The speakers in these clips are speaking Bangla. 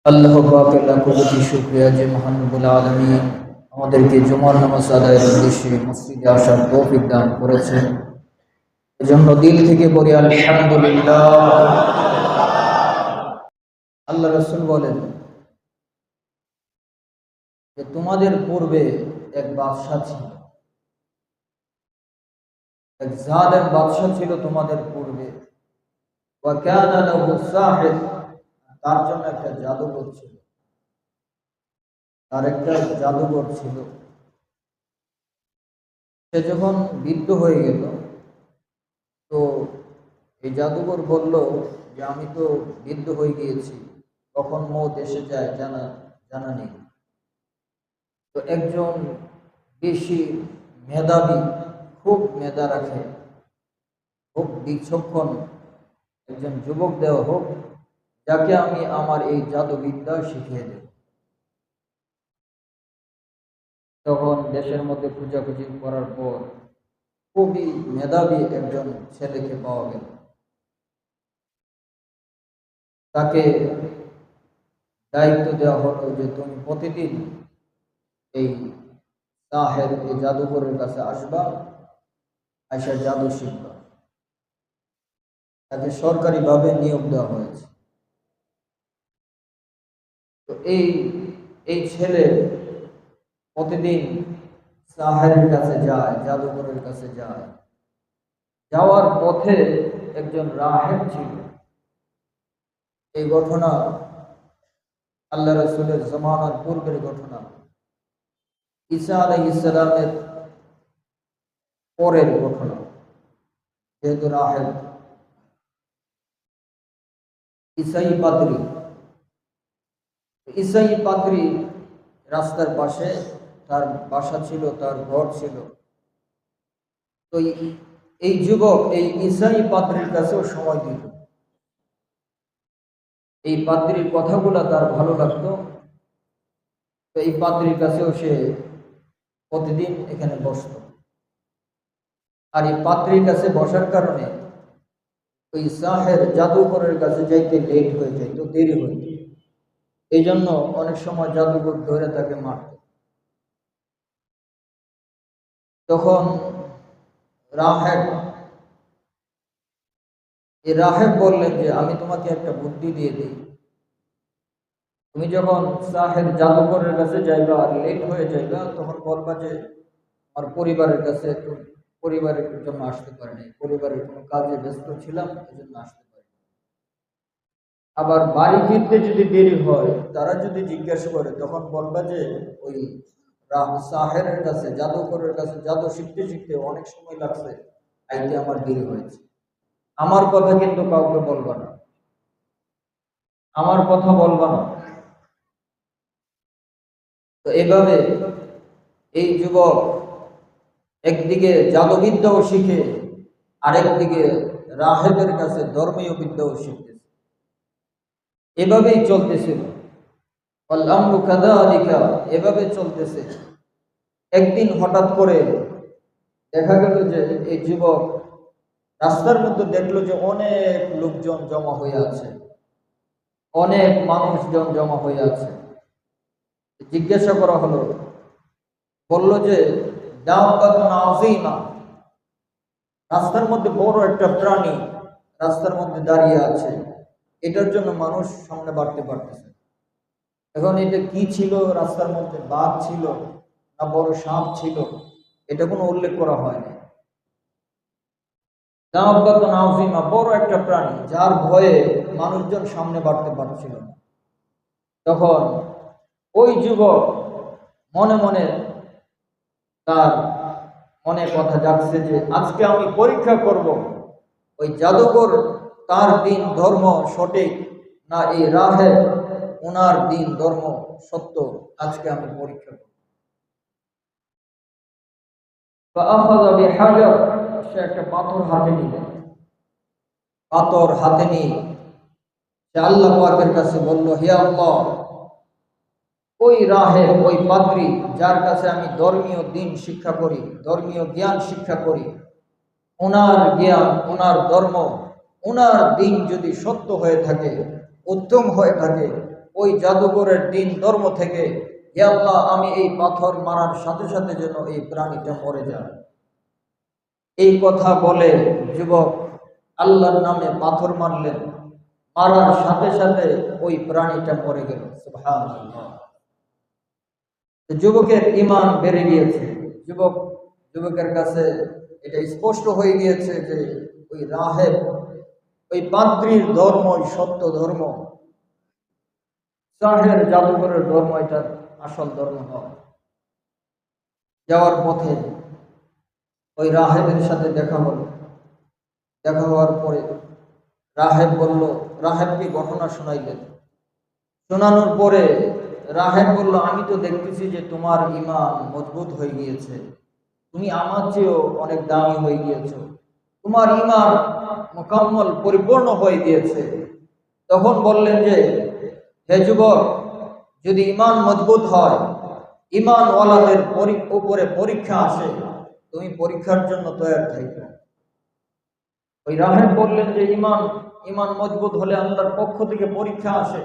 আল্লাহ পাকের লাখো কোটি শুকরিয়া যে মহান রব্বুল আলামিন আমাদেরকে জুমার নামাজ আদায়ের উদ্দেশ্যে মসজিদে আসার তৌফিক দান করেছেন। এজন্য দিল থেকে বলি আলহামদুলিল্লাহ। আল্লাহ রাসূল বলেন যে তোমাদের পূর্বে এক বাদশা ছিল, এক জালেম বাদশা ছিল তোমাদের পূর্বে। ওয়া কানা লাহু সাহির, তার জন্য একটা জাদুকর ছিল, তার একটা জাদুকর ছিল। সে যখন বৃদ্ধ হয়ে গেল, তো এই জাদুকর বলল যে আমি তো বৃদ্ধ হয়ে গিয়েছি, কখন মৌত এসে যায় জানা জানা নেই। তো একজন বেশি মেধাবী, খুব মেধা রাখে, খুব বিচক্ষণ একজন যুবক দেওয়া হোক, যাকে আমি আমার এই জাদুবিদ্যা শিখিয়ে দেব। তখন দেশের মধ্যে খোঁজাখুঁজি করার পর খুবই মেধাবী একজন ছেলেকে পাওয়া গেল। তাকে দায়িত্ব দেওয়া হলো যে তুমি প্রতিদিন এই সাহের, এই জাদুকরের কাছে আসবা, আইসা জাদু শিখবা। তাকে সরকারিভাবে নিয়োগ দেওয়া হয়েছে। তো এই এই ছেলে প্রতিদিন সাহেরের কাছে যায়, জাদুকরের কাছে যায়। যাওয়ার পথে একজন রাহেব ছিল। এই ঘটনা আল্লাহ রাসূলের জামানার পূর্বের ঘটনা, ঈসা আলাইহিস সালামের পরের ঘটনা। যেহেতু রাহেব ঈসাই পাদ্রী রাস্তার পাশে তার বাসা ছিল, তার ঘর ছিল। তো এই যুবক এই ঈসাই পাদ্রীর কাছেও সময় দিত। এই পাদ্রীর কথাগুলো তার ভালো লাগতো। তো এই পাদ্রীর কাছেও সে প্রতিদিন এখানে বসত। আর এই পাদ্রীর কাছে বসার কারণে ওই সাহের জাদুকরের কাছে যাইতে লেট হয়ে যাইত, দেরি হইত। এই জন্য অনেক সময় জাদুকর ধরে তাকে মারত। তখন রাহেব বললেন যে আমি তোমাকে একটা বুদ্ধি দিয়ে দিই। তুমি যখন সাহেব জাদুকরের কাছে যাইবা আর লেট হয়ে যাইবা, তখন বলবা যে আমার পরিবারের কাছে একটু, পরিবারের জন্য আসতে পারি নাই, পরিবারের কোনো কাজে ব্যস্ত ছিলাম, এই জন্য আসতে পারি। আবার বাড়ি ফিরতে যদি দেরি হয়, তারা যদি জিজ্ঞাসা করে, তখন বলবা যে ওই সাহেরের কাছে, জাদুকরের কাছে জাদু শিখতে শিখতে অনেক সময় লাগছে, আইতে আমার দেরি হয়েছে। আমার কথা কিন্তু কাউকে বলবা না, আমার কথা বলবা না। তো এভাবে এই যুবক একদিকে জাদুবিদ্যাও শিখে, আরেকদিকে রাহেবের কাছে ধর্মীয় বিদ্যাও শিখতেছে। এভাবেই চলতেছিল। এভাবে চলতেছে। একদিন হঠাৎ করে দেখা গেল যে এই যুবক রাস্তার মধ্যে দেখলো যে অনেক লোকজন জমা হয়ে আছে, অনেক মানুষজন জমা হয়ে আছে। জিজ্ঞাসা করা হলো, বলল যে রাস্তার মধ্যে বড় একটা প্রাণী রাস্তার মধ্যে দাঁড়িয়ে আছে, এটার জন্য মানুষ সামনে বাড়তে পারতেছে। এখন এটা কি ছিল? রাস্তার মধ্যে বাঘ ছিল না বড় সাপ ছিল, এটা কোনো উল্লেখ করা হয়নি। বড় একটা প্রাণী, যার ভয়ে মানুষজন সামনে বাড়তে পারছিল না। তখন ওই যুবক মনে মনে, তার মনে কথা জাগছে যে আজকে আমি পরীক্ষা করব ওই জাদুকর, তার দিন ধর্ম সঠিক না এই রাহেব ওনার দিন ধর্ম সত্য, আজকে আমি পরীক্ষা করব। সে একটা পাথর হাতে নিল। পাথর হাতে নিয়ে সে আল্লাহ পাকের কাছে বলল, হে আল্লাহ, ওই রাহেব, ওই পাদ্রী যার কাছে আমি ধর্মীয় দিন শিক্ষা করি, ধর্মীয় জ্ঞান শিক্ষা করি, ওনার জ্ঞান, ওনার ধর্ম, ওনার দিন যদি সত্য হয়ে থাকে, উত্তম হয়ে থাকে, ওই জাদুকরের দিন ধর্ম থেকে, হে আল্লাহ আমি এই পাথর মারার সাথে সাথে যেন এই প্রাণীটা মরে যায়। এই কথা বলে যুবক আল্লাহর নামে পাথর মারলেন, মারার সাথে সাথে ওই প্রাণীটা মরে গেল। সুবহানাল্লাহ। যুবকের ঈমান বেড়ে গিয়েছে। যুবকের কাছে এটা স্পষ্ট হয়ে গিয়েছে যে ওই রাহেব, ওই পাদ্রীর ধর্ম সত্য ধর্ম, সাহের জাদুঘরের ধর্ম এটা আসল ধর্ম নয়। যাওয়ার পথে ওই রাহেবের সাথে দেখা হলো। দেখা হওয়ার পরে রাহেব বলল, রাহেবকে ঘটনা শোনাইলেন। শোনানোর পরে রাহেব বলল, আমি তো দেখতেছি যে তোমার ঈমান মজবুত হয়ে গিয়েছে, তুমি আমার চেয়েও অনেক দামি হয়ে গিয়েছো, তোমার ঈমান মুকাম্মল পরিপূর্ণ হয়ে গিয়েছে। তখন বললেন যে, হে যুবক, যদি ঈমান মজবুত হয়, ঈমান ওয়ালাদের উপরে পরীক্ষা আসে, তুমি পরীক্ষার জন্য তৈরি থাকবে। ওই রাহেব বললেন যে ঈমান মজবুত হলে আল্লাহর পক্ষ থেকে পরীক্ষা আসে,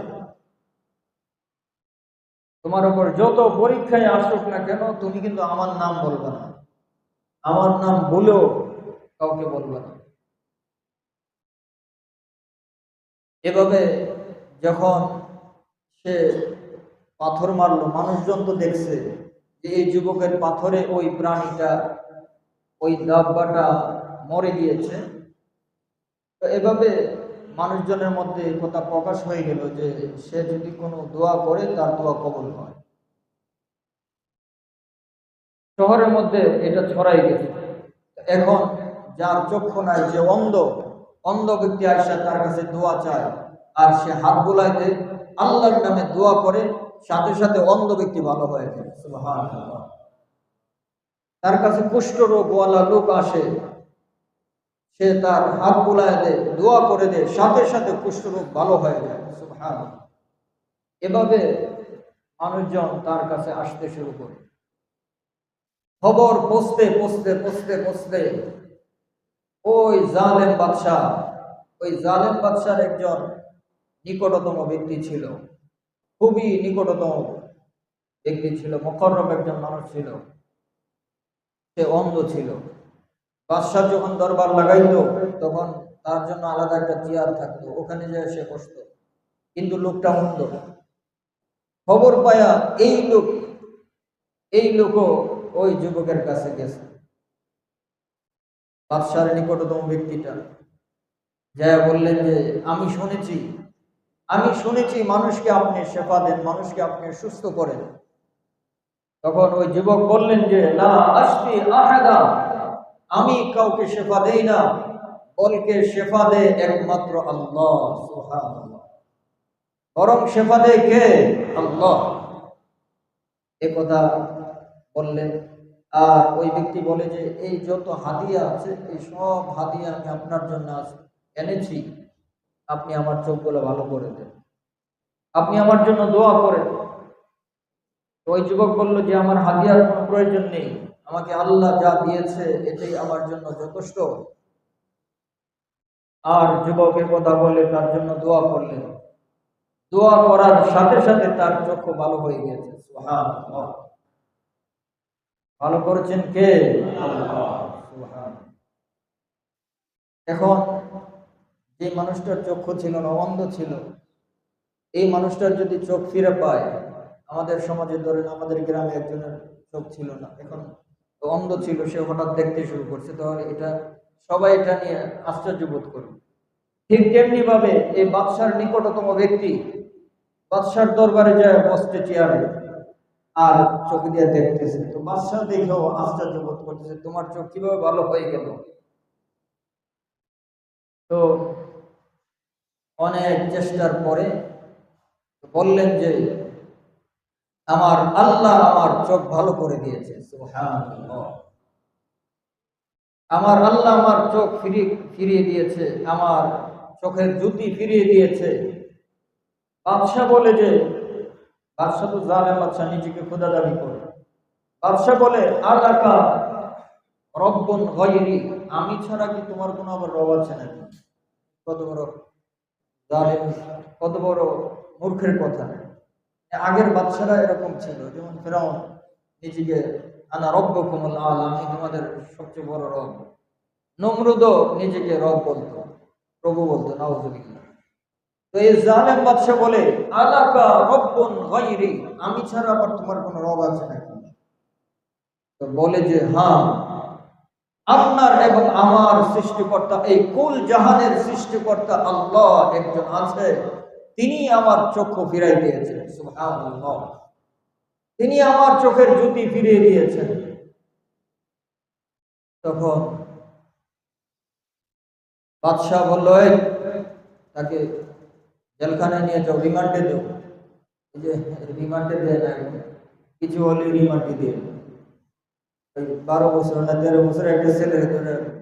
তোমার উপর যত পরীক্ষায় আসুক না কেন তুমি কিন্তু আমার নাম বলবে না, আমার নাম বলেও কাউকে বলবে না। এভাবে যখন সে পাথর মারলো, মানুষজন তো দেখছে যে এই যুবকের পাথরে ওই প্রাণীটা, ওই দাব্বাটা মরে গিয়েছে। তো এভাবে মানুষজনের মধ্যে কথা প্রকাশ হয়ে গেল যে সে যদি কোনো দোয়া করে তার দোয়া কবুল হয়। শহরের মধ্যে এটা ছড়াই গেছে। এখন যার চক্ষু নাই, যে অন্ধ ব্যক্তি আয়সা তার কাছে দোয়া চায়, আর সে হাত বুলায় দেয়, আল্লাহর নামে দোয়া করে, সাথে সাথে অন্ধ ব্যক্তি ভালো হয়ে যায়। সুবহানাল্লাহ। তার কাছে কুষ্ঠরোগওয়ালা লোক আসে, সে তার হাত বুলায় দেয়, দোয়া করে দেয়, সাথে সাথে কুষ্ঠরোগ ভালো হয়ে যায়। সুবহানাল্লাহ। এভাবে মানুষজন তার কাছে আসতে শুরু করে। খবর পৌঁছতে পৌঁছতে পৌঁছতে পৌঁছতে ওই জালেম বাদশার একজন নিকটতম ব্যক্তি ছিল, খুবই নিকটতম ব্যক্তি ছিল, মুকররম একজন মানুষ ছিল। সে অন্ধ ছিল। বাদশাহ যখন দরবার লাগাইতো তখন তার জন্য আলাদা একটা চেয়ার থাকতো, ওখানে যায় সে বসতো, কিন্তু লোকটা অন্ধ। খবর পায়া এই লোকও ওই যুবকের কাছে গেছে। বাদশার নিকটতম ব্যক্তিটা যা বললেন যে, আমি শুনেছি মানুষকে আপনি শেফা দেন, মানুষকে আপনি সুস্থ করেন। তখন ওই যুবক বললেন যে, লা আশফি আহাদা, আমি কাউকে শেফা দেই না, বলকে শেফা দেয় একমাত্র আল্লাহ। সুবহানাল্লাহ। বরং শেফা দেয় কে? আল্লাহ। এ কথা বললেন। আর ওই ব্যক্তি বলে যে, এই যত হাদিয়া আছে এই সব হাদিয়া আমি আপনার জন্য এনেছি, আপনি আমার চোখগুলো ভালো করে দেন, আপনি আমার জন্য দোয়া করেন। ওই যুবক বলল যে, আমার হাদিয়ার কোনো প্রয়োজন নেই, আমাকে আল্লাহ যা দিয়েছে এটাই আমার জন্য যথেষ্ট। আর যুবকের কথা বলে তার জন্য দোয়া করলেন। দোয়া করার সাথে সাথে তার চক্ষু ভালো হয়ে গেছে। সুবহানাল্লাহ। ভালো করেছেন কে? আল্লাহ। সুবহানাল্লাহ। এখন যে মানুষটার চক্ষু ছিল না, অন্ধ ছিল, এই মানুষটার যদি চোখ ফিরে পায়, আমাদের সমাজে ধরেন আমাদের গ্রামে একজনের চোখ ছিল না, এখন অন্ধ ছিল, সে হঠাৎ দেখতে শুরু করছে, তাহলে সবাই এটা নিয়ে আশ্চর্য বোধ করবে। ঠিক তেমনি ভাবে এই বাদশার নিকটতম ব্যক্তি বাদশার দরবারে যায় বসতে চেয়ারে, আর চোখ দিয়ে দেখতেছে। তো বাদশাহ দেখেও আশ্চর্য বোধ করতেছে, তোমার চোখ কিভাবে ভালো হয়ে গেল? তো অনেক চেষ্টার পরে বললেন যে, আমার আল্লাহ আমার চোখ ভালো করে দিয়েছে। সুবহানাল্লাহ। আমার আল্লাহ আমার চোখ ফিরিয়ে দিয়েছে, আমার চোখের জ্যোতি ফিরিয়ে দিয়েছে। বাদশাহ বলে যে, বাদশাহ তো জালেম বাদশাহ, নিজেকে খোদা দাবি করে। বাদশাহ বলে, আলাকা রব্বুন গায়রি, আমি ছাড়া কি তোমার কোনো আবার রব আছে নাকি? কত বড় জালেম, কত বড় মূর্খের কথা। আগের বাদশারা এরকম ছিল, যেমন ফেরাউন নিজেকে আনা রব্বুকুমুল আলা, আমি তোমাদের সবচেয়ে বড় রব। নমরুদও নিজেকে রব বলতো, প্রভু বলতো, নাউযুবিল্লাহ। তো এই জালেম বাদশা বলে আলাকা রব্বুন গায়রি, আমি ছাড়া আবার তোমার কোনো রব আছে নাকি? তো বলে যে হ্যাঁ, আপনার এবং আমার সৃষ্টিকর্তা, এই কুল জাহানের সৃষ্টিকর্তা আল্লাহ একজন আছে, তিনি আমার চক্ষু ফিরাই দিয়েছেন। সুবহানাল্লাহ, তিনি আমার চোখের জ্যোতি ফিরিয়ে দিয়েছেন। তখন বাদশাহ বলল, তাকে জেলখানায় নিয়ে যাও, রিমান্ডে দেও। এই যে রিমান্ডে দেয় না, কিছু হলে রিমান্ডে দিয়ে 12 বছর না 13 বছর একটা ছেলে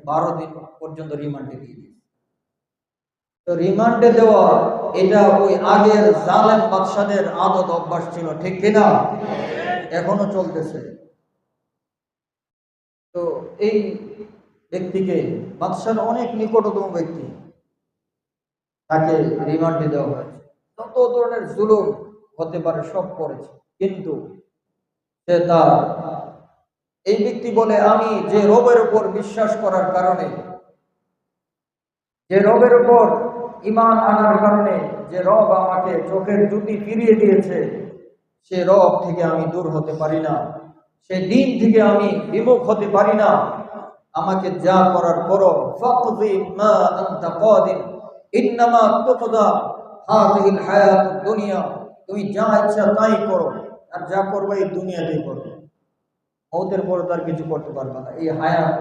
12 দিন পর্যন্ত রিমান্ডে দিয়ে দিয়েছে। তো রিমান্ডে দেওয়া এটা ওই আগের জালেম বাদশাদের আদত অভ্যাস ছিল, ঠিক কিনা? এখনো চলতেছে। তো এই ব্যক্তিকে, বাদশার অনেক নিকটতম ব্যক্তি, তাকে রিমান্ডে দেওয়া হয়েছে। যত ধরনের জুলুম হতে পারে সব করেছে, কিন্তু সে তার, এই ব্যক্তি বলে আমি যে রবের উপর বিশ্বাস করার কারণে, যে রবের উপর ঈমান আনার কারণে, যে রব আমাকে চোখের জ্যোতি ফিরিয়ে দিয়েছে, সে রব থেকে আমি দূর হতে পারি না, সে দিন থেকে আমি বিমুখ হতে পারি না। আমাকে যা করার করো, ফাকদি মা আনতা কাদিন ইন্নামা তুকদা হাযিহিল হায়াতুদ দুনিয়া, তুমি যা ইচ্ছা তাই করো, আর যা করবে এই দুনিয়াতেই করবে, মওতের পর তার কিছু করতে পারবে না। এই হায়াত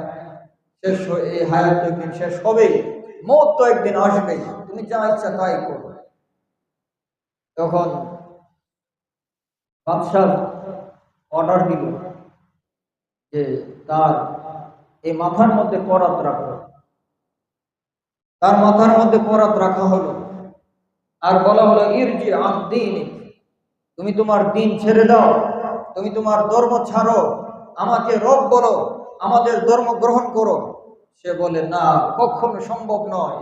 শেষ, এই হায়াত একদিন শেষ হবে, মওত তো একদিন আসবেই, তুমি যা ইচ্ছা তাই করো। তখন বাদশাহ অর্ডার দিল যে তার এই মাথার মধ্যে করাত রাখো। তার মাথার মধ্যে করাত রাখা হলো, আর বলা হলো ইরজি আন দীনিক, তুমি তোমার দিন ছেড়ে দাও, তুমি তোমার ধর্ম ছাড়ো, আমাকে রব বলো, আমাদের ধর্ম গ্রহণ করো। সে বলে না, কখনো সম্ভব নয়,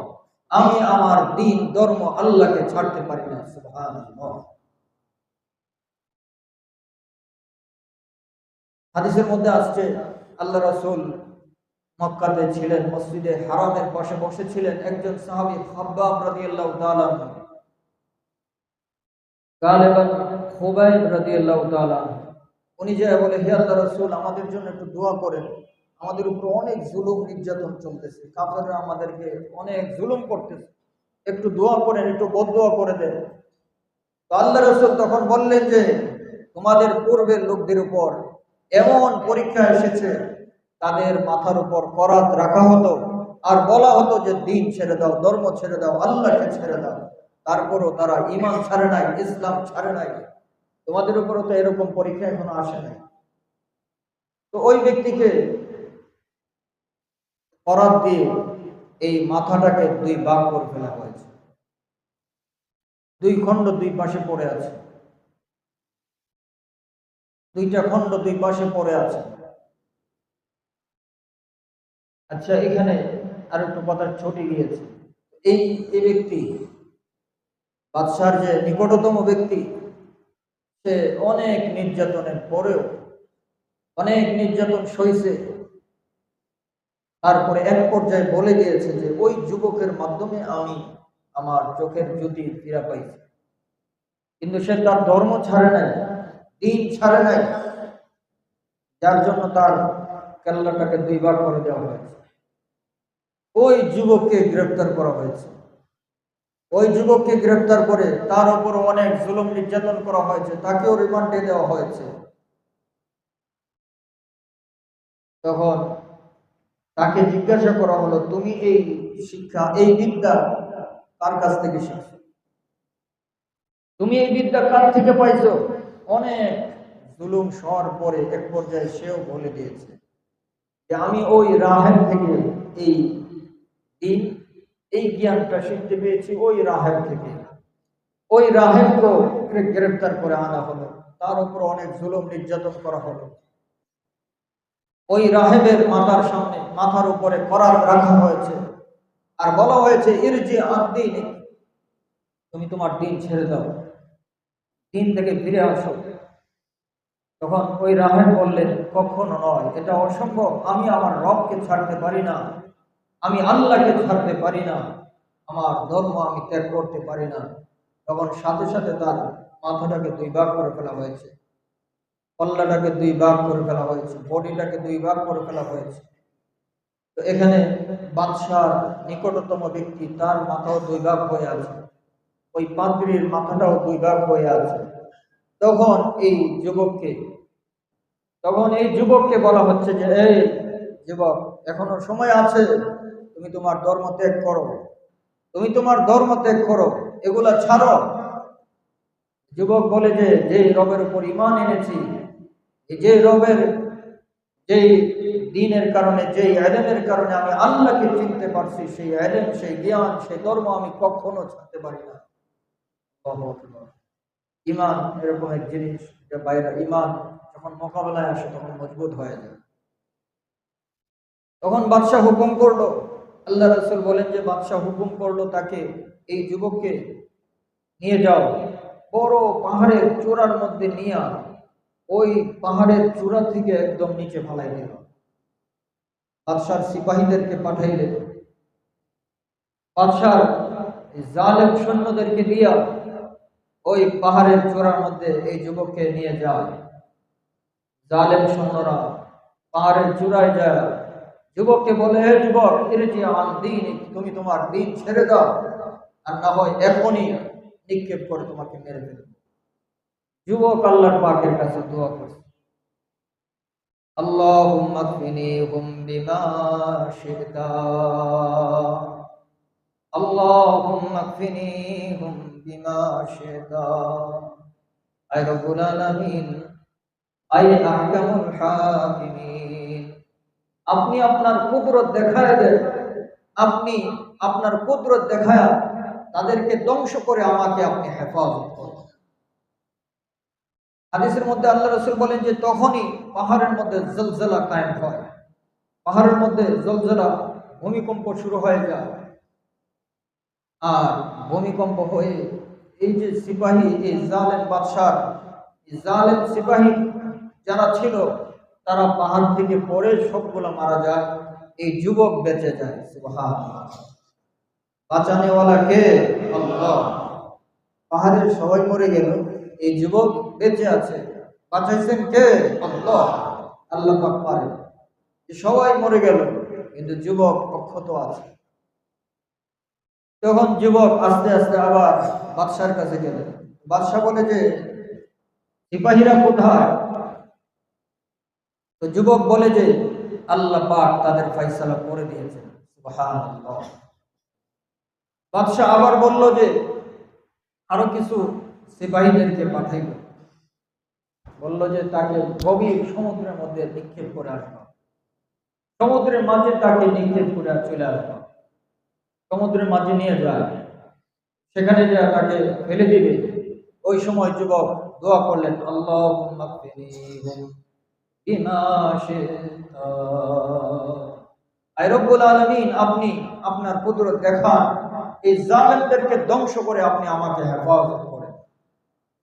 আমি আমার দিন ধর্ম আল্লাহকে ছাড়তে পারি না। সুবহানাল্লাহ। হাদিসের মধ্যে আসছে, আল্লাহ রাসূল মক্কাতে ছিলেন, মসজিদে হারামের পাশে বসেছিলেন। একজন সাহাবী খাব্বাব রাদিয়াল্লাহু তাআলা, গালিবান খুবাইব রাদিয়াল্লাহু তাআলা, উনি যে বলে, হে আল্লাহর রাসূল, আমাদের জন্য একটু দোয়া করেন, আমাদের উপর অনেক জুলুম নির্যাতন চলতেছে, কাফেররা আমাদেরকে অনেক জুলুম করতেছে, একটু দোয়া করেন, একটু বদদোয়া করে দেন। তো আল্লাহর রাসূল তখন বললেন যে তোমাদের পূর্বের লোকদের উপর এমন পরীক্ষা এসেছে, তাদের মাথার উপর করাত রাখা হতো, আর বলা হতো যে দিন ছেড়ে দাও, ধর্ম ছেড়ে দাও, আল্লাহকে ছেড়ে দাও, তারপরও তারা ঈমান ছাড়ে নাই, ইসলাম ছাড়ে নাই। তোমাদের উপরও তো এরকম পরীক্ষা এখনো আসে নাই। তো ওই ব্যক্তিকে করাত দিয়ে এই মাথাটাকে 2 ভাগ করে ফেলা হয়েছে, 2 খণ্ড 2 পাশে পড়ে আছে, 2টা খণ্ড 2 পাশে পড়ে আছে। আচ্ছা, এখানে আর একটু কথা ছুটে গিয়েছে। এই এই ব্যক্তি, বাদশার যে নিকটতম ব্যক্তি, সে অনেক নির্যাতনের পরেও, অনেক নির্যাতন সইছে, তারপরে এক পর্যায়ে বলে দিয়েছে যে ওই যুবকের মাধ্যমে আমি আমার চোখের জ্যোতি ফিরে পাইছি। কিন্তু সে তার ধর্ম ছাড়ে নাই, দিন ছাড়ে নাই, যার জন্য তার কেল্লাটাকে 2 ভাগ করে দেওয়া হয়েছে। ওই যুবককে গ্রেফতার করা হয়েছে। ওই যুবককে গ্রেফতার করে তার উপর অনেক জুলুম নির্যাতন করা হয়েছে, তাকেও রিমান্ডে দেওয়া হয়েছে। তখন তাকে জিজ্ঞাসা করা হলো, তুমি এই শিক্ষা, এই বিদ্যা কার কাছ থেকে শিখছো? তুমি এই বিদ্যা কার থেকে পাইছো? অনেক জুলুম সর পরে এক পর্যায়ে সেও বলে দিয়েছে যে আমি ওই রাহেব থেকে এই দিন, এই জ্ঞানটা শিখতে পেয়েছি ওই রাহেব থেকে। ওই রাহেবকে গ্রেফতার করে আনা হলো, তার উপর অনেক জুলুম নির্যাতন করা হলো। ওই রাহেবের মাথার সামনে, মাথার উপরে করাত রাখা হয়েছে, আর বলা হয়েছে ইরজি আন দীনিক, তুমি তোমার দিন ছেড়ে দাও। দিন থেকে ফিরে আসো। তখন ওই রাহেব বললেন, কখনো নয়, এটা অসম্ভব, আমি আমার রবকে ছাড়তে পারি না, আমি আল্লাহকে ছাড়তে পারি না, আমার ধর্ম আমি ত্যাগ করতে পারি না। তখন সাথে সাথে তার মাথাটাকে দুই ভাগ করে ফেলা হয়েছে, কল্লাটাকে দুই ভাগ করে ফেলা হয়েছে, বডিটাকে দুই ভাগ করে ফেলা হয়েছে। তো এখানে বাদশার নিকটতম ব্যক্তি, তার মাথাও দুই ভাগ হয়ে আছে, ওই পাদ্রীর মাথাটাও দুই ভাগ হয়ে আছে। তখন এই যুবককে বলা হচ্ছে যে, এই যুবক, এখনো সময় আছে, তুমি তোমার ধর্ম ত্যাগ করো, এগুলা ছাড়ো। যুবক বলে যে, যেই রবের উপর ঈমান এনেছি, যে রবের, যেই দ্বীনের কারণে, যেই ইলমের কারণে আমি আল্লাহকে চিনতে পারছি, সেই ইলম, সেই জ্ঞান, সেই ধর্ম আমি কখনো ছাড়তে পারি না। ঈমান এরকম এক জিনিস, যে বাইরে ঈমান যখন মোকাবেলায় আসে তখন মজবুত হয়ে যায়। তখন বাদশাহ হুকুম করলো, আল্লাহ রাসূল বলেন যে বাদশাহ হুকুম করলো তাকে, এই যুবককে নিয়ে যাও, বড় পাহাড়ের চূড়ার মধ্যে নিয়ে ওই পাহাড়ের চূড়া থেকে একদম নিচে ফেলাই দিল। বাদশার সিপাহীদেরকে পাঠাইলেন, বাদশার জালেম সৈন্যদেরকে দিয়া ওই পাহাড়ের চূড়ার মধ্যে এই যুবককে নিয়ে যায়। জালেম সৈন্যরা পাহাড়ের চূড়ায় যায়, যুবককে বলে, হে যুবক, তুমি তোমার দিন ছেড়ে দাও, আর না হয় এখনই নিক্ষেপ করে তোমাকে মেরে ফেলবে। যুবক আল্লাহর পাকের কাছে দোয়া করছে, আল্লাহুম্মা কফিনিহুম বিমা শি'তা, আল্লাহুম্মা কফিনিহুম বিমা শি'তা। আয় রব্বুল আলামিন, আয় আহকামুল হাকিমিন, আপনি আপনার কুদরত দেখায় দেন, আপনি আপনার কুদরত দেখায় তাদেরকে ধ্বংস করে আমাকে আপনি হেফাজত করুন। হাদিসের মধ্যে আল্লাহ রাসূল বলেন যে তখনই পাহাড়ের মধ্যে জলজলা কায়েম হয়, পাহাড়ের মধ্যে জলজলা, ভূমিকম্প শুরু হয়ে যায়। আর ভূমিকম্প হয়ে এই যে সিপাহী, এই জালেম বাদশার জালেম সিপাহী যারা ছিল, তারা পাহাড় থেকে পড়ে সবগুলো মারা যায়, এই যুবক বেঁচে যায়। সুবহানাল্লাহ। বাঁচানেওয়ালা কে? আল্লাহ। পাহাড়ের সবাই মরে গেল, এই যুবক বেঁচে আছে, বাঁচাইছেন কে? আল্লাহ। আল্লাহ পাক পারেন। সবাই মরে গেল কিন্তু যুবক অক্ষত আছে। তখন যুবক আস্তে আস্তে আবার বাদশার কাছে গেলেন। বাদশা বলে যে, সিপাহীরা কোথায়? তো যুবক বলে যে, আল্লাহ পাক তাদের ফয়সালা করে দিয়েছেন। সুবহানাল্লাহ। বাদশা আবার বলল যে, আরো কিছু সিপাহীদেরকে পাঠাইল, বলল যে তাকে গভীর সমুদ্রের মধ্যে নিক্ষেপ করে আসবা, সমুদ্রের মাঝে তাকে নিক্ষেপ করে চলে আসবা, সমুদ্রের মাঝে নিয়ে যায়, সেখানে যে তাকে ফেলে দিবে। ওই সময় যুবক দোয়া করলেন, আল্লাহুম্মা কফিনিহুম বিমা শি'তা, আয় রব্বুল আলামিন, আপনি আপনার কুদরত দেখান, এই জালেমদেরকে ধ্বংস করে আপনি আমাকে হেফাজত করেন।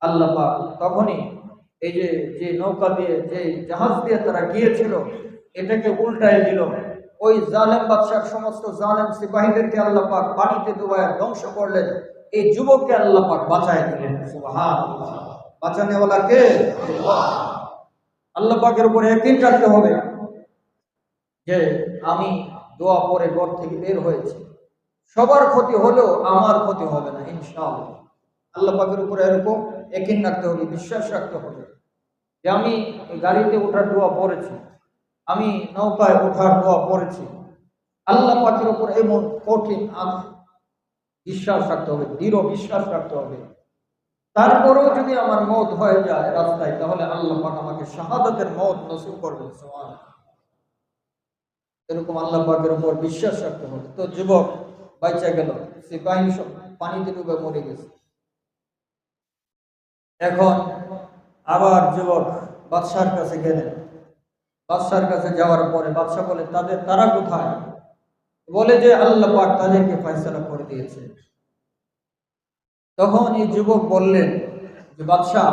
আল্লাহ পাক তখনই এই যে নৌকা দিয়ে, যে জাহাজ দিয়ে তারা গিয়েছিল, এটাকে উল্টায় দিল। ওই জালেম বাদশার সমস্ত জালেম সিপাহীদেরকে আল্লাহ পাক পানিতে ডুবায় ধ্বংস করলেন, এই যুবককে আল্লাহ পাক বাঁচায় দিলেন। সুবহানাল্লাহ। বাঁচানেওয়ালা কে? আল্লাহ। আল্লাহ পাকের উপরে ইয়াকিন রাখতে হবে যে আমি দোয়া পরে ঘর থেকে বের হয়েছি, সবার ক্ষতি হলেও আমার ক্ষতি হবে না ইনশাআল্লাহ। আল্লাহ পাকের উপরে এরকম ইয়াকিন রাখতে হবে, বিশ্বাস রাখতে হবে যে আমি গাড়িতে ওঠার দোয়া পড়েছি, আমি নৌকায় ওঠার দোয়া পড়েছি। আল্লাহ পাকের উপর এমন কঠিন বিশ্বাস রাখতে হবে, দৃঢ় বিশ্বাস রাখতে হবে। তারপরেও যদি আমার মওত হয়ে যায় রাস্তায়, তাহলে আল্লাহ পাক আমাকে শাহাদাতের মওত নসিব করবেন। সুবহানাল্লাহ। এরকম আল্লাহ পাকের উপর বিশ্বাস রাখতে হবে। তো যুবক বাইচা গেল, সিপাহী সব পানিতে ডুবে মরে গেছে। এখন আবার যুবক বাদশার কাছে গেলেন। বাদশার কাছে যাওয়ার পরে বাদশা বলে, তারা কোথায়? বলে যে আল্লাহ পাক তাদেরকে ফয়সালা করে দিয়েছে। তখন এই যুবক বললেন যে বাদশাহ,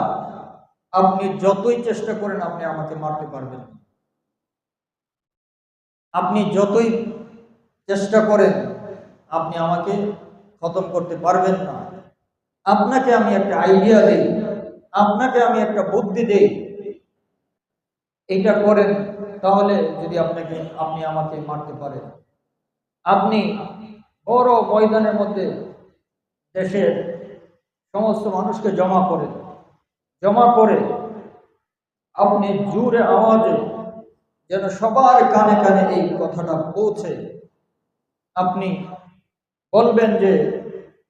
আপনি যতই চেষ্টা করেন আপনি আমাকে মারতে পারবেন না। আপনি যতই চেষ্টা করেন আপনি আমাকে খতম করতে পারবেন না। আপনাকে আমি একটা আইডিয়া দেই, আপনাকে আমি একটা বুদ্ধি দেই, এইটা করেন, তাহলে যদি আপনি আমাকে মারতে পারেন। আপনি বড় ময়দানের মধ্যে দেশের সমস্ত মানুষকে জমা করে আপনি জোরে আওয়াজে, যেন সবার কানে কানে এই কথাটা পৌঁছে, আপনি বলবেন যে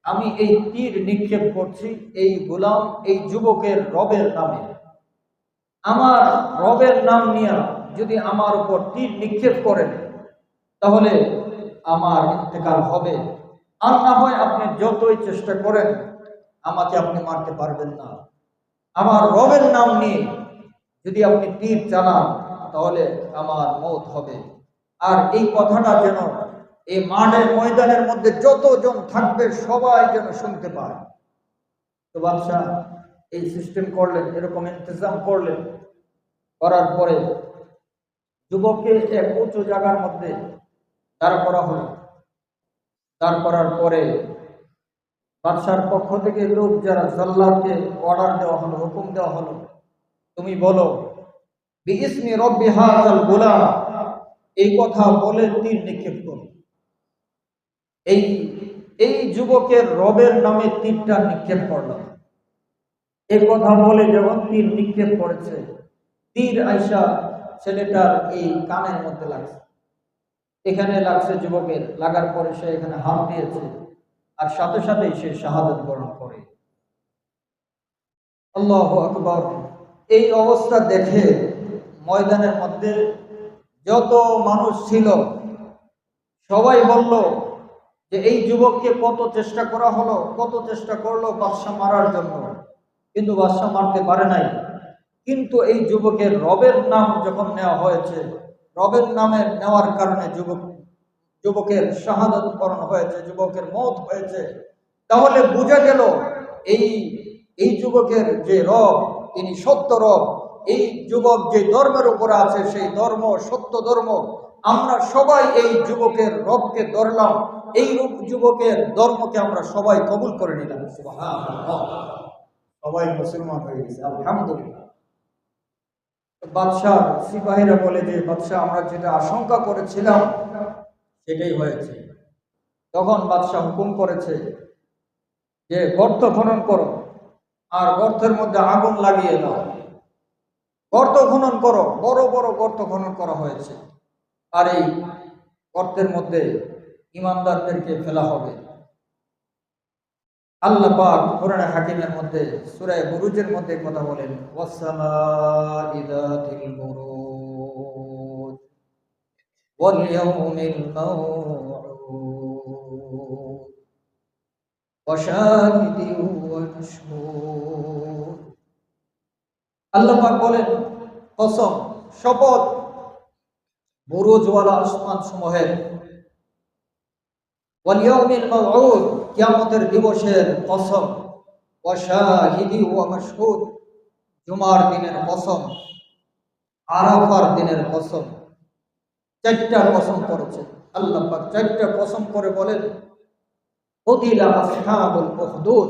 আমি এই তীর নিক্ষেপ করছি এই গোলাম, এই যুবকের রবের নামে। আমার রবের নাম নিয়ে যদি আমার উপর তীর নিক্ষেপ করেন তাহলে আমার ইন্তেকাল হবে। আর না হয় আপনি যতই চেষ্টা করেন আমাকে আপনি মারতে পারবেন না। আমার রবের নাম নিয়ে যদি আপনি তীর চালান তাহলে আমার মওত হবে। আর এই কথাটা যেন এই মাঠের ময়দানের মধ্যে যতজন থাকবে সবাই যেন শুনতে পায়। তো বাদশাহ এই সিস্টেম করলেন, এরকম ইন্তজাম করলেন। করার পরে যুবককে এক উঁচু জায়গার মধ্যে দাঁড় করা হলো। দাঁড় করার পরে বাদশার পক্ষ থেকে লোক যারা জল্লাদকে অর্ডার দেওয়া হলো, হুকুম দেওয়া হলো, তুমি বলো বিইসমি রব্বি হাযাল গোলাম, এই কথা বলে তীর নিক্ষেপ করো। এই এই যুবকের রবের নামে তীরটা নিক্ষেপ করলাম। এই কথা বলে যখন তীর নিক্ষেপ করেছে, তীর আইসা ছেলেটার এই কানের মধ্যে লাগছে, এখানে লাগছে যুবকের। লাগার পরে সে এখানে হাত দিয়েছে, আর সাথে সাথেই সে শাহাদাত বরণ করে। আল্লাহু আকবার। এই অবস্থা দেখে ময়দানের মধ্যে যত মানুষ ছিল সবাই বলল যে এই যুবককে কত চেষ্টা করা হলো, কত চেষ্টা করলো বাদশা মারার জন্য, কিন্তু বাদশা মারতে পারে নাই। কিন্তু এই যুবকের রবের নাম যখন নেওয়া হয়েছে, রবের নামে নেওয়ার কারণে যুবকের শাহাদাত বরণ হয়েছে, যুবকের মওত হয়েছে। তাহলে বোঝা গেল এই এই যুবকের যে রব তিনি সত্য রব। এই যুবক যে ধর্মের উপরে আছে সেই ধর্ম সত্য ধর্ম। আমরা সবাই এই যুবকের রবকে ধরলাম, এই যুবকের ধর্মকে আমরা সবাই কবুল করে নিলাম। সুবহানাল্লাহ, সবাই মুসলমান হয়ে গেছে, আলহামদুলিল্লাহ। বাদশাহ সিপাহীরা বলে যে বাদশাহ, আমরা যেটা আশঙ্কা করেছিলাম সেটাই হয়েছে। তখন বাদশাহ হুকুম করেছে যে গর্ত খনন করো, আর গর্তের মধ্যে আগুন লাগিয়ে দাও। গর্ত খনন করো, বড় বড় গর্ত খনন করা হয়েছে, আর এই গর্তের মধ্যে ঈমানদারদেরকে ফেলা হবে। আল্লাহ পাক কোরআন হাকিমের মধ্যে সূরা বুরুজের মধ্যে কথা বলেন, ওয়াসসামাই যাতিল বুরুজ ওয়াল ইয়াউমিল মাউউদ ওয়া শাহিদিন ওয়া মাশহুদ। আল্লাহ পাক বলেন, কসম, শপথ বুরুজওয়ালা আসমান সমূহের, ওয়াল ইয়াউমিল মাউউদ, কিয়ামতের দিবসের কসম, ওয়া শাহিদি ওয়া মাশহুদ, জুমার দিনের কসম, আরাফার দিনের কসম। চারটা কসম করেছে আল্লাহ পাক। চারটা কসম করে বলেন, কুতিলা আসহাবুল উখদুদ,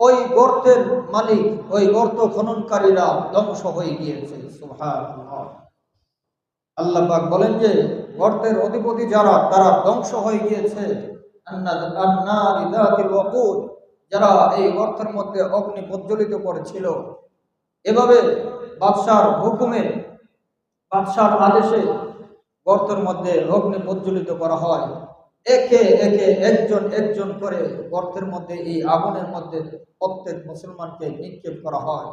ওই গর্তের মালিক, ওই গর্ত খননকারীরা ধ্বংস হয়ে গিয়েছে। সুবহানাল্লাহ। আল্লাহ পাক বলেন যে গর্তের অধিপতি যারা, তারা ধ্বংস হয়ে গিয়েছে। আন্নারি যাতিল ওয়াকুদ, যারা এই গর্তের মধ্যে অগ্নি প্রজ্বলিত করেছিল। এভাবে বাদশার হুকুমে, বাদশার আদেশে গর্তের মধ্যে অগ্নি প্রজ্বলিত করা হয়। একে একে একজন একজন করে গর্তের মধ্যে, এই আগুনের মধ্যে প্রত্যেক মুসলমানকে নিক্ষেপ করা হয়।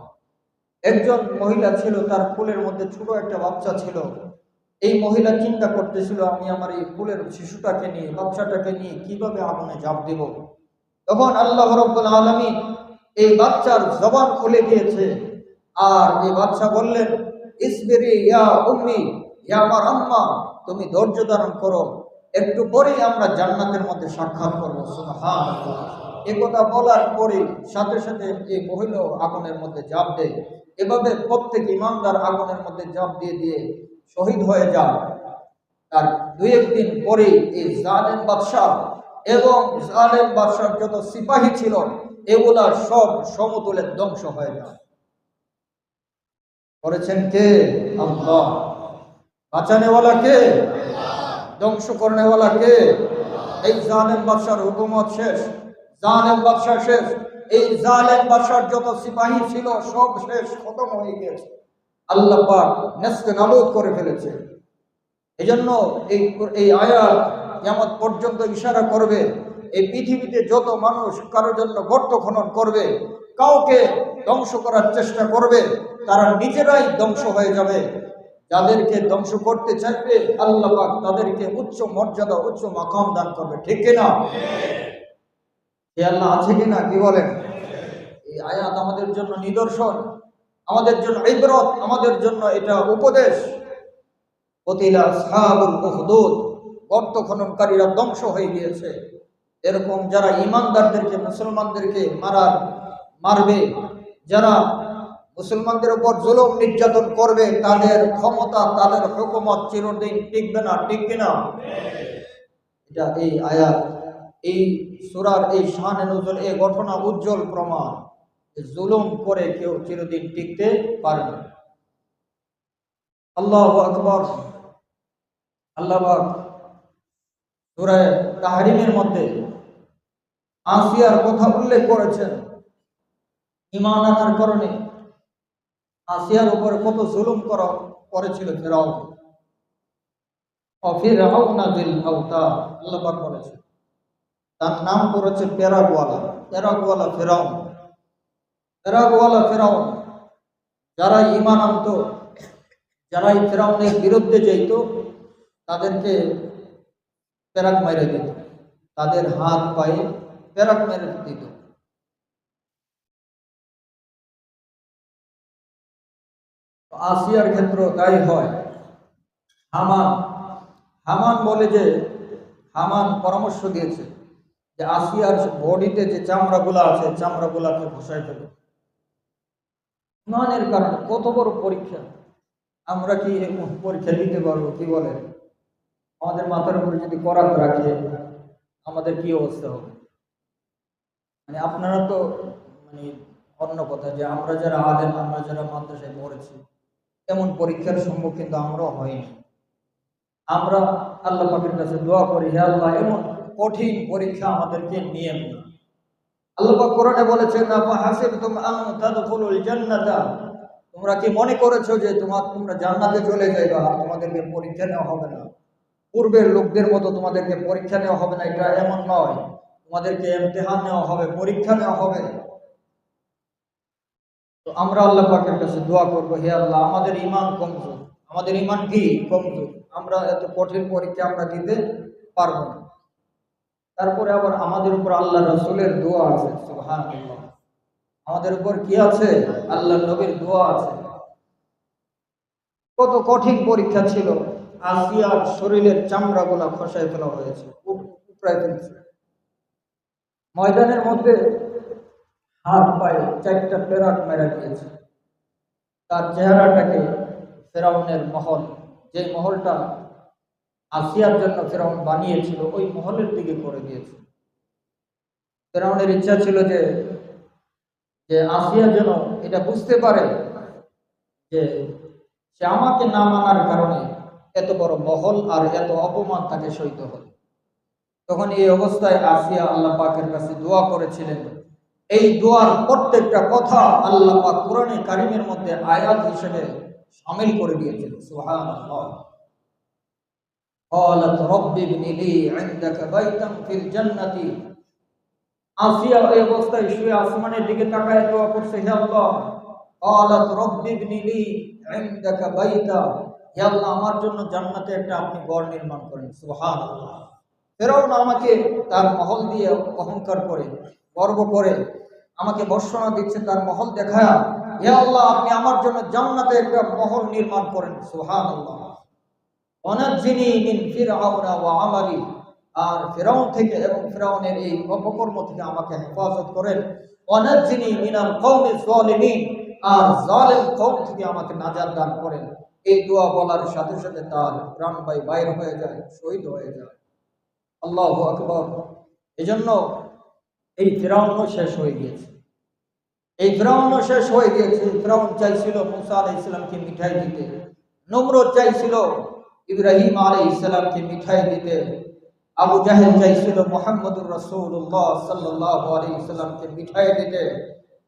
একজন মহিলা ছিল, তার কোলের মধ্যে ছোট একটা বাচ্চা ছিল। এই মহিলা চিন্তা করতেছিল, আমি আমার এই কোলের শিশুটাকে নিয়ে, বাচ্চাটাকে নিয়ে কিভাবে আগুনে ঝাঁপ দেব। তখন আল্লাহ রাব্বুল আলামিন এই বাচ্চার জবান খুলে দিয়েছে, আর এই বাচ্চা বললেন, ইসবিরি ইয়া উম্মি, ইয়া আমার আম্মা, তুমি ধৈর্য ধারণ করো, একটু পরেই আমরা জান্নাতের মধ্যে সাক্ষাৎ করবো। সুবহানাল্লাহ। একথা বলার পরে সাথে সাথে এই মহিলাও আগুনের মধ্যে ঝাঁপ দেয়। এভাবে প্রত্যেক ইমানদার আগুনের মধ্যে ঝাঁপ দিয়ে দিয়ে শহীদ হয়ে যায়। তার দুই একদিন পরে এই জালেম বাদশাহ এবং জালেম বাদশার যত সিপাহী ছিল এগুলা সব সমতুলে ধ্বংস হয়ে যায়। করেছেন কে? আল্লাহ। বাঁচানেওয়ালা কে? ধ্বংস করনেওয়ালা কে? এই জালেম বাদশার হুকুমত শেষ, জালেম বাদশা শেষ। এই জালেম বাদশার যত সিপাহী ছিল সব শেষ, খতম হয়ে গেছে। আল্লাহ পাক নেস্তে নাবুদ করে ফেলেছে। এজন্য এই আয়াত কিয়ামত পর্যন্ত ইশারা করবে, এই পৃথিবীতে যত মানুষ কারোর জন্য গর্ত খনন করবে, কাউকে ধ্বংস করার চেষ্টা করবে, তারা নিজেরাই ধ্বংস হয়ে যাবে। যাদেরকে ধ্বংস করতে চাইবে আল্লাহ পাক তাদেরকে উচ্চ মর্যাদা, উচ্চ মাকাম দান করবে। ঠিক কিনা? এ আল্লাহ আছে কিনা? কি বলেন? এই আয়াত আমাদের জন্য নিদর্শন, আমাদের জন্য ইবরত, আমাদের জন্য এটা উপদেশ। কতিলা আসহাবুল উখদুদ, গর্ত খননকারীরা ধ্বংস হয়ে গিয়েছে। এরকম যারা ইমানদারদেরকে, মুসলমানদেরকে মারবে, যারা মুসলমানদের উপর জুলুম নির্যাতন করবে, তাদের ক্ষমতা, তাদের হুকুমত চিরদিন টিকবে না। ঠিক কিনা? এটা এই আয়াত, এই সূরার এই শান নুজুল, এই ঘটনা উজ্জ্বল প্রমাণ। জুলুম করে কেউ চিরদিন টিকতে পারে না। আল্লাহু আকবার। আল্লাহ পাক সূরা তাহরিমের মধ্যে আসিয়ার কথা উল্লেখ করেছেন। ঈমান আনার কারণে আসিয়ার উপরে কত জুলুম করেছিল ফিরআউন। ফিরআউনা যিল আওতাদ, আল্লাহ পাক বলেছেন। তার নাম করেছে পেরাকওয়ালা, পেরাকওয়ালা ফিরআউন, পেরাকওয়ালা ফিরআউন। যারা ঈমান আনত, যারা এই ফিরআউনের বিরুদ্ধে যেত, তাদেরকে পেরাক মেরে দিত, তাদের হাত পায়ে পেরাক মেরে দিত। আসিয়ার ক্ষেত্র তাই হয়। হামান বলে যে, হামান পরামর্শ দিয়েছে যে আসিয়ার বডিতে যে চামড়াগুলা আছে, চামড়াগুলাকে ঘষায় ফেলে। ইমানের কারণে কত বড় পরীক্ষা! আমরা কি পরীক্ষা দিতে পারবো? কি বলে? আমাদের মাথার উপরে যদি করাত রাখে আমাদের কি অবস্থা হবে? মানে আপনারা তো অন্য কথা, যে আমরা যারা আলেম, আমরা যারা মাদ্রাসায় পড়েছি, এমন পরীক্ষার সম্মুখীন তো আমরাও হয়নি। আমরা আল্লাহ পাকের কাছে দোয়া করি, হে আল্লাহ, এমন কঠিন পরীক্ষা আমাদেরকে নিয়ে না। আল্লাহ পাক কোরআনে বলেছেন, আফাহাসিবতুম আন তাদখুলুল জান্নাতা, তোমরা কি মনে করেছো যে তোমরা জান্নাতে চলে যাইবা, তোমাদেরকে পরীক্ষা নেওয়া হবে না? পূর্বের লোকদের মতো তোমাদেরকে পরীক্ষা নেওয়া হবে না, এটা এমন নয়। তোমাদেরকে ইমতিহান নেওয়া হবে, পরীক্ষা নেওয়া হবে। তো আমরা আল্লাহ পাকের কাছে দোয়া করব, হে আল্লাহ, আমাদের ঈমান কমজোর, আমাদের ঈমান কি কমজোর, আমরা এত কঠিন পরীক্ষা আমরা দিতে পারবো না। তারপরে আবার আমাদের উপর আল্লাহ রাসূলের দোয়া আছে, সুবহানাল্লাহ। আমাদের উপর কি আছে? আল্লাহ নবীর দোয়া আছে। কত কঠিন পরীক্ষা ছিল! আসিয়ার শরীরের চামড়াগুলা খসায় ফেলা হয়েছে, উপড়ায় ফেলছে। ময়দানের মধ্যে হাত পায়ে 4টা পেরাক মেরা দিয়েছে। তার চেহারাটাকে ফেরাউনের মহল, যে মহলটা আসিয়ার জন্য ফেরাউন বানিয়েছিল, ওই মহলের দিকে করে দিয়েছে। ফেরাউনের ইচ্ছা ছিল যে আসিয়া যেন এটা বুঝতে পারে যে সে আমাকে না মানার কারণে এত বড় মহল আর এত অপমান তাকে সইতে হল। তখন এই অবস্থায় আসিয়া আল্লাহ পাকের কাছে দোয়া করেছিলেন। এই দোয়ার প্রত্যেকটা কথা আল্লাহ পাক কোরআনে কারিমের মধ্যে আয়াত হিসেবে শামিল করে দিয়েছেন। সুবহানাল্লাহ। ক্বালাত রাব্বি ইবনি লি ইনদাকা বাইতান ফিল জান্নাতি। আসিয়া এই অবস্থায় শুয়ে আসমানের দিকে তাকায় দোয়া করছে, হে আল্লাহ, ক্বালাত রাব্বি ইবনি লি ইনদাকা বাইতা, হে আল্লাহ, আমার জন্য জান্নাতে একটা আপনি ঘর নির্মাণ করেন। সুবহানাল্লাহ। ফেরাউন আমাকে তার মহল দিয়ে অহংকার করে, গর্ব করে আমাকে বর্ষণা দিচ্ছে তার মহল দেখায়া, হে আল্লাহ, আপনি আমার জন্য জান্নাতে একটা মহল নির্মাণ করেন। সুবহানাল্লাহ। ওয়ানাজ্জিনি মিন ফিরআউনা ওয়া আমালি, আর ফিরআউন থেকে এবং ফিরআউনের এই অপকর্ম থেকে আমাকে হেফাজত করেন। ওয়ানাজ্জিনি মিনাল কওমিজ যালিমিন, আর জালেম কওম থেকে আমাকে নাজাত দান করেন। এই দোয়া বলার সাথে সাথে তার প্রাণ বাইর হয়ে যায়, শহীদ হয়ে যায়। আল্লাহু আকবার। এজন্য এই ফিরআউনও শেষ হয়ে গিয়েছে। এই ফিরআউনও শেষ হয়ে গিয়েছে। ফিরআউন চাইছিল মুসা আলাইহিস সালামকে মিঠাই দিতে, নমরুদ চাইছিল ইব্রাহিম আলাইহিস সালামকে মিঠাই দিতে, আবু জাহেল চাইছিল মুহাম্মদুর রাসূলুল্লাহ সাল্লাল্লাহু আলাইহি সাল্লামকে মিঠাই দিতে,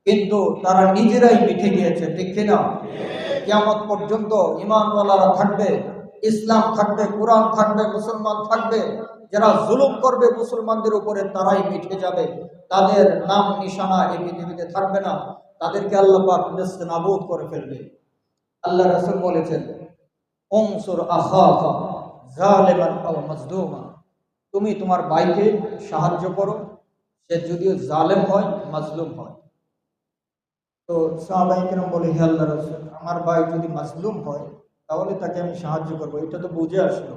কিন্তু তারা নিজেরাই মিঠে গিয়েছে, ঠিক কিনা? কিয়ামত পর্যন্ত ঈমানওয়ালারা থাকবে, ইসলাম থাকবে, কোরআন থাকবে, মুসলমান থাকবে। যারা জুলুম করবে মুসলমানদের উপরে তারাই মিটে যাবে, তাদের নাম নিশানা এই পৃথিবীতে থাকবে না, তাদেরকে আল্লাহ পাক নেস্তানাবুদ করে ফেলবে। আল্লাহ রাসূল বলেছেন, উনসুর আখাকা যালিমান আও মাজলুমা, তুমি তোমার ভাইকে সাহায্য করো, সে যদিও জালেম হয়, মাজলুম হয়। তো সাহাবায়ে কেরাম বলে, হে আল্লাহর রাসূল, আমার ভাই যদি মাজলুম হয় তাহলে তাকে আমি সাহায্য করব, এটা তো বুঝে আসলো,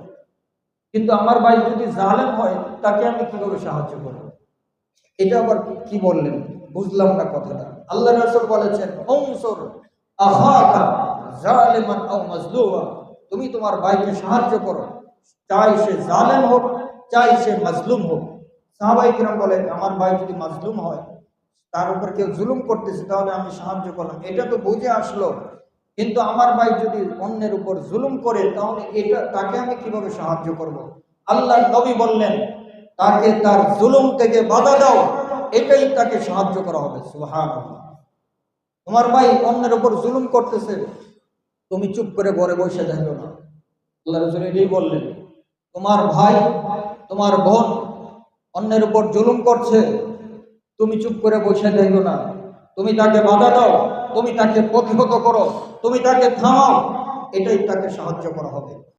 কিন্তু আমার ভাই যদি জালেম হয় তাকে আমি কিভাবে সাহায্য করব? এটা আবার কি বললেন, বুঝলাম না কথাটা। আল্লাহর রাসূল বলেছেন, উনসুর আখাকা যালিমান আও মাজলুমা, তুমি তোমার ভাইকে সাহায্য করো, চাই সে জালেম হোক, চাই সে মাজলুম হোক। সাহাবায়ে কেরাম বলেন, আমার ভাই যদি মাজলুম হয়, তার উপর কেউ জুলুম করতেছে, তাহলে আমি সাহায্য করলাম, এটা তো বুঝে আসলো, কিন্তু আমার ভাই যদি অন্যের উপর জুলুম করে তাহলে তাকে আমি কিভাবে সাহায্য করব? আল্লাহর নবী বললেন, তাকে তার জুলুম থেকে বাধা দাও, এটাই তাকে সাহায্য করা হবে। সুবহানাল্লাহ। তোমার ভাই অন্যের উপর জুলুম করতেছে, তুমি চুপ করে ঘরে বসে থাকো না। আল্লাহ রাসূল এটাই বললেন, তোমার ভাই, তোমার বোন অন্যের উপর জুলুম করছে, তুমি চুপ করে বসে থাকো না, তুমি তাকে বাধা দাও, তুমি তাকে প্রতিহত করো, তুমি তাকে থামাও, এটাই তাকে সাহায্য করা হবে।